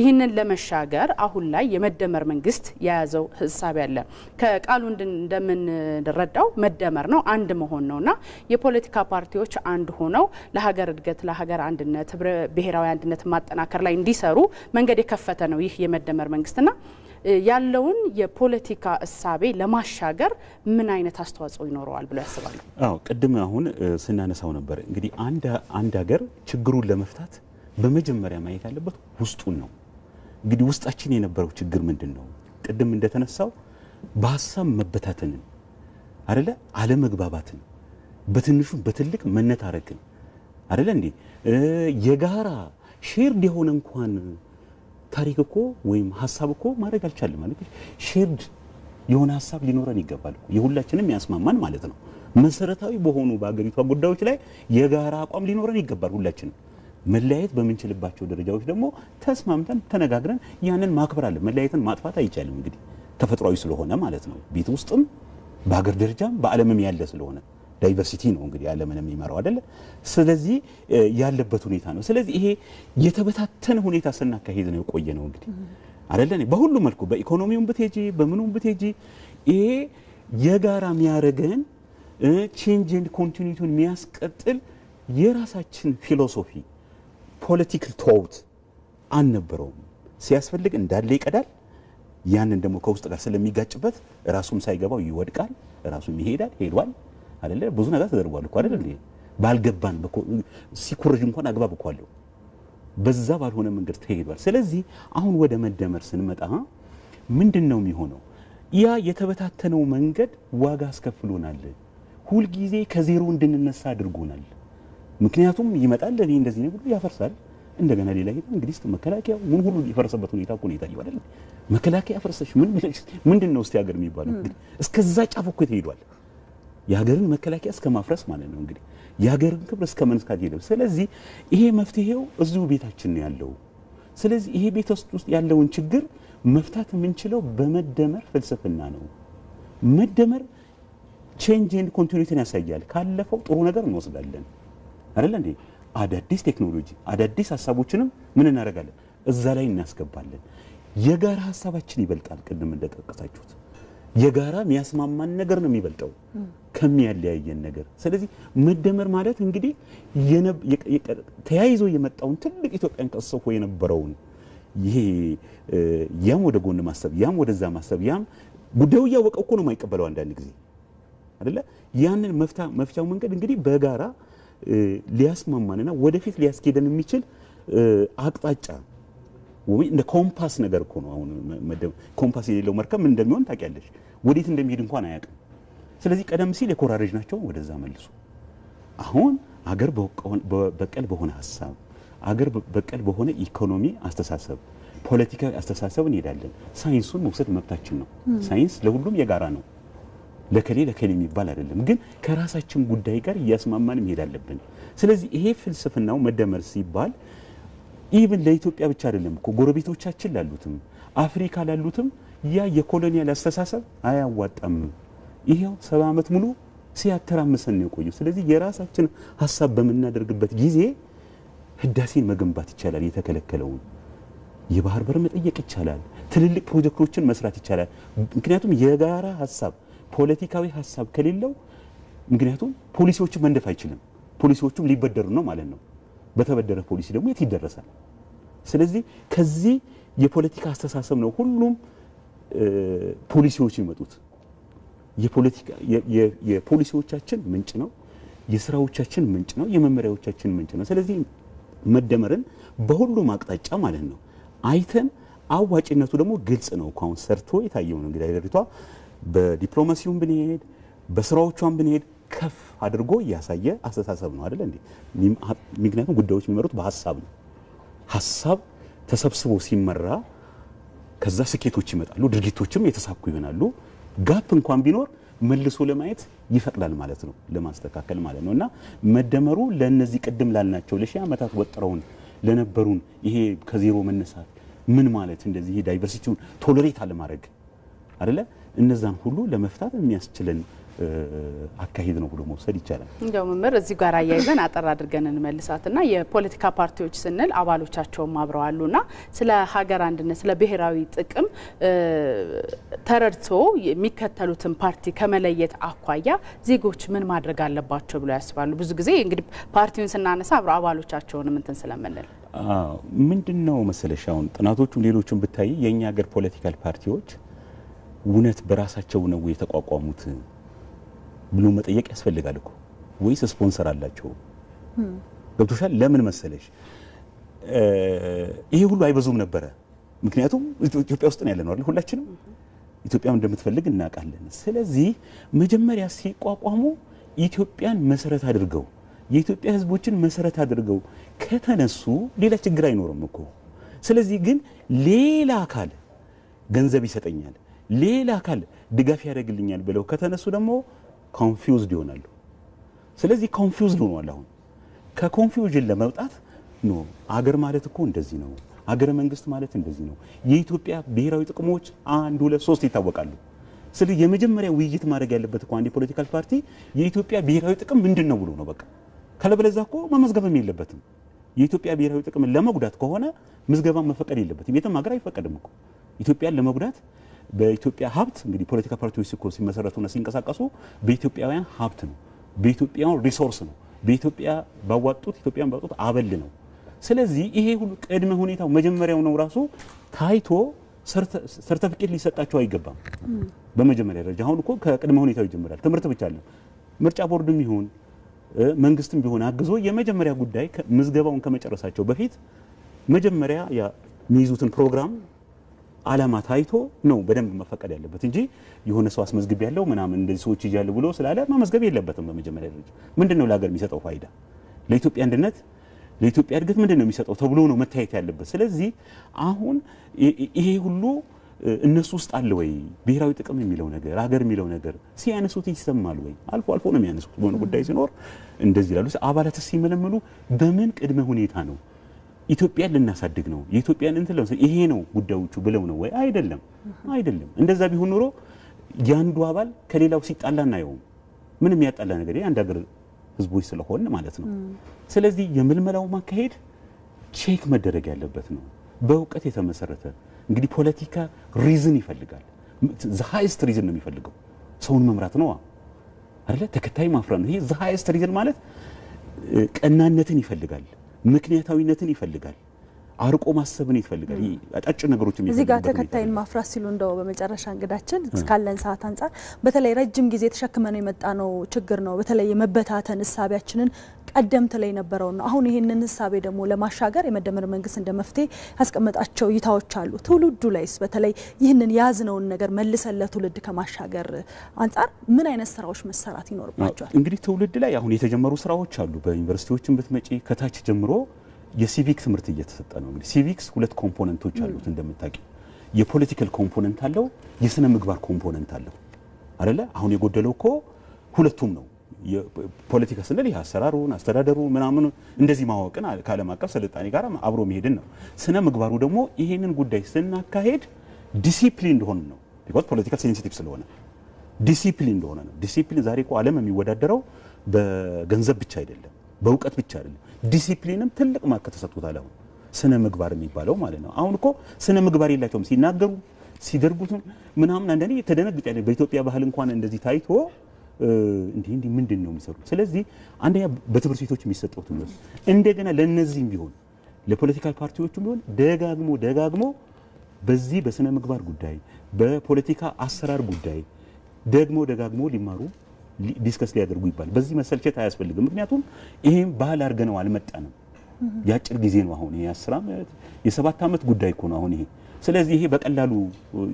ይህንን ለመሻገር አሁን ላይ የመደመር መንግስት የያዘው ሀሳብ ያለ ከቃሉ እንደምን ደረዳው መደመር ነው፣ አንድ መሆን ነውና የፖለቲካ ፓርቲዎች አንድ ሆነው ለሀገር እድገት ለሀገር አንድነት ብሔራዊ አንድነት ማጠናከር ላይ እንዲሰሩ መንገድ የከፈተ ነው ይህ የመደመር መንግስትና ያለውን የፖለቲካ እሳቤ ለማሻገር ምን አይነት አስተዋጽኦ ይኖረዋል ብለው ያስባሉ? አዎ ቅድም አሁን ስናነሳው ነበር እንግዲህ አንድ ሀገር ችግሩን ለመፍታት በመጀመሪያ ማየት ያለበት ውስጡን ነው። እንግዲህ ውስጣችን የነበረው ችግር ምንድነው? ቅድም እንደተነሳው በሀሳብ መበታተንን አይደለ? አለመግባባትን፣ በትንሹ በትልቅ መነታረክን አይደለ እንዴ? የጋራ ሼርድ የሆነ እንኳን ታሪክ እኮ ወይም ሀሳብ እኮ ማድረግ አልቻለም ማለት ሼርድ የሆነ ሀሳብ ሊኖረን ይገባል እኮ የሁላችንም ያስማማን ማለት ነው። መሰረታዊ በሆኑ በአገሪቷ ጉዳዮች ላይ የጋራ አቋም ሊኖረን ይገባል ሁላችንም። መለያየት በምንችልባቸው ደረጃዎች ደግሞ ተስማምተን ተነጋግረን ያንን ማክበር አለ። መለያየትን ማጥፋት አይቻልም እንግዲህ ተፈጥሯዊ ስለሆነ ማለት ነው። ቤት ውስጥም በአገር ደረጃም በዓለምም ያለ ስለሆነ ዳይቨርሲቲ ነው እንግዲህ ዓለምን የሚመራው አይደለ? ስለዚህ ያለበት ሁኔታ ነው። ስለዚህ ይሄ የተበታተነ ሁኔታ ስናካሄድ ነው የቆየ ነው እንግዲህ አይደለ? በሁሉ መልኩ በኢኮኖሚውም ብትሄጂ በምኑም ብትሄጂ ይሄ የጋራ የሚያረገን ቼንጅ ኤንድ ኮንቲኒቲውን የሚያስቀጥል የራሳችን ፊሎሶፊ ፖለቲካል ቶት አልነበረውም። ሲያስፈልግ እንዳለ ይቀዳል። ያንን ደግሞ ከውስጥ ጋር ስለሚጋጭበት ራሱም ሳይገባው ይወድቃል፣ ራሱም ይሄዳል። ሄዷል አይደለ? ብዙ ነገር ተደርጓል እኮ አይደል እንዴ? ባልገባን ሲኮረጅ እንኳን አግባብ እኮ አለው። በዛ ባልሆነ መንገድ ተሄዷል። ስለዚህ አሁን ወደ መደመር ስንመጣ ምንድነው የሚሆነው? ያ የተበታተነው መንገድ ዋጋ አስከፍሎናል። ሁል ጊዜ ከዜሮ እንድንነሳ አድርጎናል። ምክንያቱም ይመጣል ለኔ እንደዚህ ነው ብሎ ያፈርሳል። እንደገና ሌላ ሄዳ እንግዲህ መከላከያው ምን ሁሉ የፈረሰበት ሁኔታ እኮ ነው የታየው አይደል? መከላከያ ፈርሰሽ ምንድነው እስቲ ሀገር የሚባለው እንግዲህ እስከዛ ጫፍ እኮ ተሄዷል። የሀገርን መከላከያ እስከ ማፍረስ ማለት ነው እንግዲህ የሀገርን ክብር እስከ መንስካት ሄደው። ስለዚህ ይሄ መፍትሄው እዚሁ ቤታችን ነው ያለው። ስለዚህ ይሄ ቤት ውስጥ ያለውን ችግር መፍታት የምንችለው በመደመር ፍልስፍና ነው። መደመር ቼንጅ ኤንድ ኮንቲኒቲን ያሳያል። ካለፈው ጥሩ ነገር እንወስዳለን አይደል እንዴ? አዳዲስ ቴክኖሎጂ አዳዲስ ሀሳቦችንም ምን እናደርጋለን እዛ ላይ እናስገባለን። የጋራ ሀሳባችን ይበልጣል። ቅድም እንደጠቀሳችሁት የጋራ የሚያስማማን ነገር ነው የሚበልጠው ከሚያለያየን ነገር። ስለዚህ መደመር ማለት እንግዲህ ተያይዞ የመጣውን ትልቅ ኢትዮጵያን ቀሰፎ የነበረውን ይሄ ያም ወደ ጎን ማሰብ ያም ወደዛ ማሰብ ያም ጉዳዩ ያወቀው እኮ ነው የማይቀበለው አንዳንድ ጊዜ አይደለ? ያንን መፍቻው መንገድ እንግዲህ በጋራ ሊያስማማንና ወደፊት ሊያስኬደን የሚችል አቅጣጫ ወይ እንደ ኮምፓስ ነገር እኮ ነው። አሁን ኮምፓስ የሌለው መርከብ ምን እንደሚሆን ታውቂያለሽ? ወዴት እንደሚሄድ እንኳን አያውቅም። ስለዚህ ቀደም ሲል የኮራሬጅ ናቸው ወደዛ መልሱ። አሁን አገር በቀል በሆነ ሀሳብ አገር በቀል በሆነ ኢኮኖሚ አስተሳሰብ ፖለቲካዊ አስተሳሰብ እንሄዳለን። ሳይንሱን መውሰድ መብታችን ነው። ሳይንስ ለሁሉም የጋራ ነው። ለከሌ የሚባል አይደለም። ግን ከራሳችን ጉዳይ ጋር እያስማማን መሄድ አለብን። ስለዚህ ይሄ ፍልስፍናው መደመር ሲባል ኢቭን ለኢትዮጵያ ብቻ አይደለም እኮ ጎረቤቶቻችን ላሉትም አፍሪካ ላሉትም ያ የኮሎኒያል አስተሳሰብ አያዋጣም። ይሄው 70 ዓመት ሙሉ ሲያተራምሰን ነው የቆየው። ስለዚህ የራሳችን ሐሳብ በመናደርግበት ጊዜ ህዳሴን መገንባት ይቻላል። የተከለከለውን የባህር በር መጠየቅ ይቻላል። ትልልቅ ፕሮጀክቶችን መስራት ይቻላል። ምክንያቱም የጋራ ሐሳብ ፖለቲካዊ ሐሳብ ከሌለው ምክንያቱም ፖሊሲዎችን መንደፍ አይችልም። ፖሊሲዎቹም ሊበደሩ ነው ማለት ነው። በተበደረ ፖሊሲ ደግሞ የት ይደረሳል? ስለዚህ ከዚህ የፖለቲካ አስተሳሰብ ነው ሁሉም ፖሊሲዎች ይመጡት። የፖሊሲዎቻችን ምንጭ ነው፣ የስራዎቻችን ምንጭ ነው፣ የመመሪያዎቻችን ምንጭ ነው። ስለዚህ መደመርን በሁሉም አቅጣጫ ማለት ነው አይተን አዋጭነቱ ደግሞ ግልጽ ነው። አሁን ሰርቶ የታየው ነው እንግዲህ አይደሪቷ በዲፕሎማሲውም ብንሄድ በስራዎቿም ብንሄድ ከፍ አድርጎ ያሳየ አስተሳሰብ ነው አይደል እንዴ? ምክንያቱም ጉዳዮች የሚመሩት በሐሳብ ነው። ሐሳብ ተሰብስቦ ሲመራ ከዛ ስኬቶች ይመጣሉ፣ ድርጊቶችም የተሳኩ ይሆናሉ። ጋፕ እንኳን ቢኖር መልሶ ለማየት ይፈቅዳል ማለት ነው፣ ለማስተካከል ማለት ነውና መደመሩ ለነዚህ ቅድም ላልናቸው ለሺህ ዓመታት ወጥረውን ለነበሩን ይሄ ከዜሮ መነሳት ምን ማለት እንደዚህ ዳይቨርሲቲውን ቶለሬት አለማድረግ አይደለ? እነዛን ሁሉ ለመፍታት የሚያስችለን አካሄድ ነው ብሎ መውሰድ ይቻላል። እንደው መምህር እዚህ ጋር አያይዘን አጠር አድርገን እንመልሳትና የፖለቲካ ፓርቲዎች ስንል አባሎቻቸውም አብረዋሉና ስለ ሀገር አንድነት ስለ ብሔራዊ ጥቅም ተረድቶ የሚከተሉትን ፓርቲ ከመለየት አኳያ ዜጎች ምን ማድረግ አለባቸው ብሎ ያስባሉ? ብዙ ጊዜ እንግዲህ ፓርቲውን ስናነሳ አብረው አባሎቻቸውንም እንትን ስለምንል ምንድነው መሰለሽ አሁን ጥናቶቹም ሌሎቹም ብታይ የኛ ሀገር ፖለቲካል ፓርቲዎች እውነት በራሳቸው ነው የተቋቋሙት ብሎ መጠየቅ ያስፈልጋል እኮ ወይስ ስፖንሰር አላቸው? ገብቶሻል? ለምን መሰለሽ ይሄ ሁሉ አይበዙም ነበረ። ምክንያቱም ኢትዮጵያ ውስጥ ነው ያለነው አይደል? ሁላችንም ኢትዮጵያም እንደምትፈልግ እናውቃለን። ስለዚህ መጀመሪያ ሲቋቋሙ ኢትዮጵያን መሰረት አድርገው የኢትዮጵያ ሕዝቦችን መሰረት አድርገው ከተነሱ ሌላ ችግር አይኖርም እኮ። ስለዚህ ግን ሌላ አካል ገንዘብ ይሰጠኛል፣ ሌላ አካል ድጋፍ ያደርግልኛል ብለው ከተነሱ ደግሞ ኮንፊውዝድ ይሆናሉ። ስለዚህ ኮንፊውዝድ ሆኗል። አሁን ከኮንፊውዥን ለመውጣት ኖ አገር ማለት እኮ እንደዚህ ነው አገረ መንግስት ማለት እንደዚህ ነው የኢትዮጵያ ብሔራዊ ጥቅሞች 1 2 3 ይታወቃሉ ስለዚህ የመጀመሪያ ውይይት ማድረግ ያለበት እኮ አንድ ፖለቲካል ፓርቲ የኢትዮጵያ ብሔራዊ ጥቅም ምንድነው ብሎ ነው በቃ ካለበለዛ እኮ መመዝገብም የለበትም የኢትዮጵያ ብሔራዊ ጥቅም ለመጉዳት ከሆነ ምዝገባ መፈቀድ የለበትም የትም ሀገር አይፈቀድም እኮ ኢትዮጵያን ለመጉዳት በኢትዮጵያ ሀብት እንግዲህ ፖለቲካ ፓርቲዎች እኮ ሲመሰረቱና ሲንቀሳቀሱ በኢትዮጵያውያን ሀብት ነው በኢትዮጵያውያን ሪሶርስ ነው በኢትዮጵያ ባዋጡት ኢትዮጵያን ባዋጡት አበል ነው ስለዚህ ይሄ ሁሉ ቅድመ ሁኔታው መጀመሪያው ነው ራሱ ታይቶ ሰርቲፊኬት ሊሰጣቸው አይገባም በመጀመሪያ ደረጃ አሁን እኮ ከቅድመ ሁኔታው ይጀምራል ትምህርት ብቻ አይደለም ምርጫ ቦርድም ይሁን መንግስትም ቢሆን አግዞ የመጀመሪያ ጉዳይ ምዝገባውን ከመጨረሳቸው በፊት መጀመሪያ የሚይዙትን ፕሮግራም አላማ ታይቶ ነው በደንብ መፈቀድ ያለበት እንጂ የሆነ ሰው አስመዝግብ ያለው ምናምን እንደዚህ ሰዎች ይያሉ ብሎ ስላለ መመዝገብ የለበትም በመጀመሪያ ደረጃ ምንድነው ለሀገር የሚሰጠው ፋይዳ ለኢትዮጵያ አንድነት ለኢትዮጵያ እድገት ምንድነው የሚሰጠው ተብሎ ነው መታየት ያለበት ስለዚህ አሁን ይሄ ሁሉ እነሱ ውስጥ አለ ወይ ብሔራዊ ጥቅም የሚለው ነገር ሀገር የሚለው ነገር ሲያነሱት ይሰማል ወይ አልፎ አልፎ ነው የሚያነሱት በሆነ ጉዳይ ሲኖር እንደዚህ ይላሉ አባላት ሲመለመሉ በምን ቅድመ ሁኔታ ነው ኢትዮጵያን ልናሳድግ ነው የኢትዮጵያን እንትን ለምሳሌ ይሄ ነው ጉዳዮቹ ብለው ነው ወይ አይደለም እንደዛ ቢሆን ኖሮ ያንዱ አባል ከሌላው ሲጣላና ያው ምንም ያጣላ ነገር አንድ ሀገር ህዝቦች ስለሆነ ማለት ነው ስለዚህ የምልመላው ማካሄድ ቼክ መደረግ ያለበት ነው በእውቀት የተመሰረተ እንግዲህ ፖለቲካ ሪዝን ይፈልጋል the highest reason ነው የሚፈልገው ሰውን መምራት ነው አይደለ ተከታይ ማፍራት ነው ይሄ the highest reason ማለት ቀናነትን ይፈልጋል ምክንያታዊነትን ይፈልጋል አርቆ ማሰብን ይፈልጋል አጣጭ ነገሮችን እዚህ ጋር ተከታይን ማፍራት ሲሉ እንደው በመጨረሻ እንግዳችን እስካለን ሰዓት አንፃር በተለይ ረጅም ጊዜ ተሸክመን የመጣ ነው ችግር ነው በተለይ የመበታተን ሐሳቢያችንን ቀደምት ላይ ነበረው ነው አሁን ይሄንን ሐሳቤ ደግሞ ለማሻገር የመደመር መንግስት እንደመፍትሄ ያስቀመጣቸው ይታዎች አሉ ትውልዱ ላይስ በተለይ ይሄንን ያዝነውን ነገር መልሰን ለትውልድ ከማሻገር አንፃር ምን አይነት ስራዎች መሰራት ይኖርባቸዋል እንግዲህ ትውልድ ላይ አሁን የተጀመሩ ስራዎች አሉ በዩኒቨርሲቲዎችም ብትመጪ ከታች ጀምሮ የሲቪክ ትምህርት እየተሰጠ ነው እንግዲህ ሲቪክስ ሁለት ኮምፖነንቶች አሉት እንደምታውቂው የፖለቲካል ኮምፖነንት አለው የስነ ምግባር ኮምፖነንት አለው አይደለ አሁን የጎደለው እኮ ሁለቱም ነው የፖለቲካ ስንል ያሰራሩን አስተዳደሩ ምናምን እንደዚህ ማወቅን ከዓለም አቀፍ ስልጣኔ ጋር አብሮ መሄድን ነው ስነ ምግባሩ ደግሞ ይሄንን ጉዳይ ስናካሄድ ዲሲፕሊን እንደሆነ ነው because political sensitive ስለሆነ ዲሲፕሊን እንደሆነ ነው ዲሲፕሊን ዛሬ እኮ ዓለም የሚወዳደረው በገንዘብ ብቻ አይደለም በእውቀት ብቻ አይደለም ዲሲፕሊንም ትልቅ ማከተ ተሰጥቷል አሁን ስነ ምግባር የሚባለው ማለት ነው አሁን እኮ ስነ ምግባር የላቸውም ሲናገሩ ሲደርጉት ምናምን አንደኔ ተደነግጫለ በኢትዮጵያ ባህል እንኳን እንደዚህ ታይቶ እንዴ ምንድነው የሚሰሩት ስለዚህ አንደኛ በትምህርት ቤቶች የሚሰጠው ትምህርት እንደገና ለነዚህም ቢሆን ለፖለቲካል ፓርቲዎችም ቢሆን ደጋግሞ በዚህ በስነ ምግባር ጉዳይ በፖለቲካ አሰራር ጉዳይ ደጋግሞ ሊማሩ ዲስከስ ሊያደርጉ ይባል በዚህ መሰልቸት አያስፈልግም ምክንያቱም ይሄን ባህል አርገነው አልመጣንም ያጭር ጊዜ ነው አሁን ይሄ 10 አመት የ7 አመት ጉዳይ እኮ ነው አሁን ይሄ ስለዚህ ይሄ በቀላሉ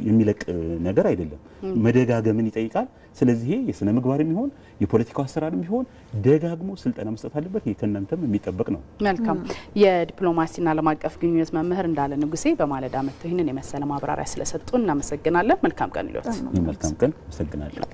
የሚለቅ ነገር አይደለም መደጋገምን ይጠይቃል ስለዚህ ይሄ የስነ ምግባርም ይሁን የፖለቲካው አሰራርም ይሁን ደጋግሞ ስልጠና መስጠት አለበት የከናንተም የሚጠበቅ ነው መልካም የዲፕሎማሲና ዓለም አቀፍ ግንኙነት መምህር እንዳለ ንጉሴ በማለዳ መጥተው ይሄንን የመሰለ ማብራሪያ ስለሰጡን እናመሰግናለን መልካም ቀን ይሎት መልካም ቀን አመሰግናለሁ